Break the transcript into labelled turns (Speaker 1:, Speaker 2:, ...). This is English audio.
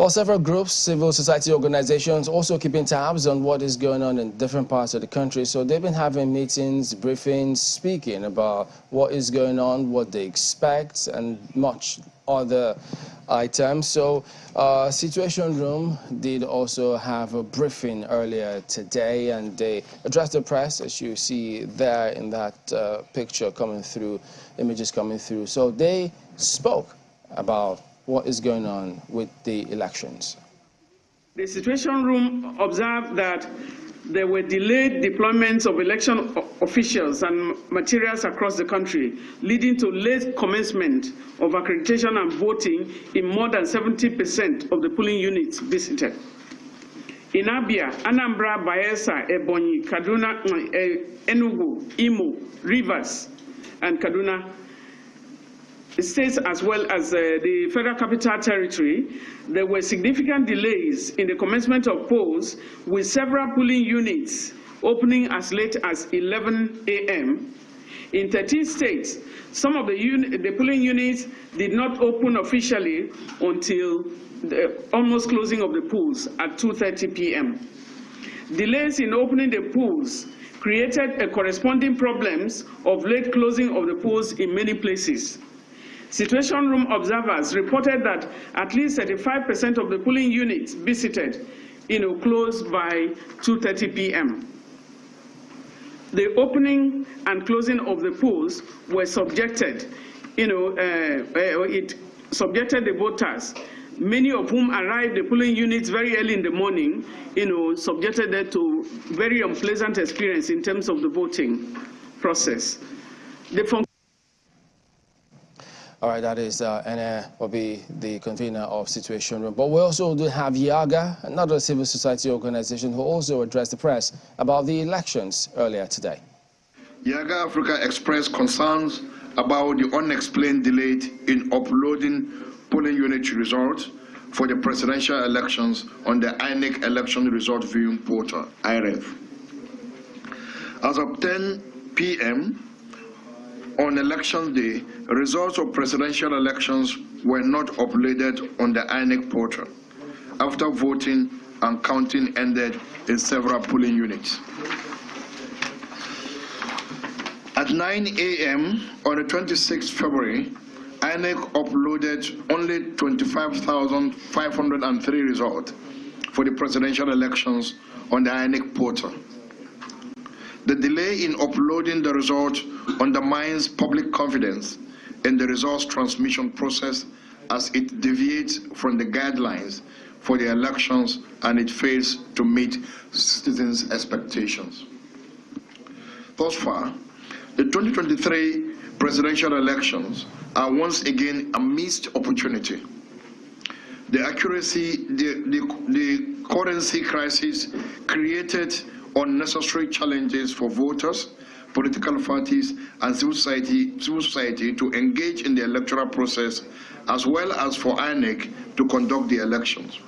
Speaker 1: Well, several groups, civil society organizations, also keeping tabs on what is going on in different parts of the country. So they've been having meetings, briefings, speaking about what is going on, what they expect, and much other items. So Situation Room did also have a briefing earlier today, and they addressed the press, as you see there in that picture coming through, images coming through. So they spoke about what is going on with the elections.
Speaker 2: The Situation Room observed that there were delayed deployments of election officials and materials across the country, leading to late commencement of accreditation and voting in more than 70% of the polling units visited. In Abia, Anambra, Bayelsa, Ebonyi, Kaduna, Enugu, Imo, Rivers, and Kaduna states, as well as the Federal Capital Territory, there were significant delays in the commencement of polls, with several polling units opening as late as 11 a.m. In 13 states, some of the polling units did not open officially until the almost closing of the polls at 2:30 p.m. Delays in opening the polls created a corresponding problems of late closing of the polls in many places. Situation Room observers reported that at least 35% of the polling units visited, closed by 2:30 p.m. The opening and closing of the polls were subjected, it subjected the voters, many of whom arrived the polling units very early in the morning, subjected them to very unpleasant experience in terms of the voting process.
Speaker 1: All right, that is Ene Obi, the convener of Situation Room. But we also do have Yaga, another civil society organization, who also addressed the press about the elections earlier today.
Speaker 3: Yaga Africa expressed concerns about the unexplained delay in uploading polling unit results for the presidential elections on the INEC Election Result Viewing Portal, IREV. As of 10 p.m., on election day, results of presidential elections were not uploaded on the INEC portal after voting and counting ended in several polling units. At 9 a.m. on the 26th February, INEC uploaded only 25,503 results for the presidential elections on the INEC portal. The delay in uploading the results undermines public confidence in the results transmission process, as it deviates from the guidelines for the elections and it fails to meet citizens' expectations. Thus far, the 2023 presidential elections are once again a missed opportunity. The currency crisis created unnecessary challenges for voters, political parties, and civil society to engage in the electoral process, as well as for INEC to conduct the elections.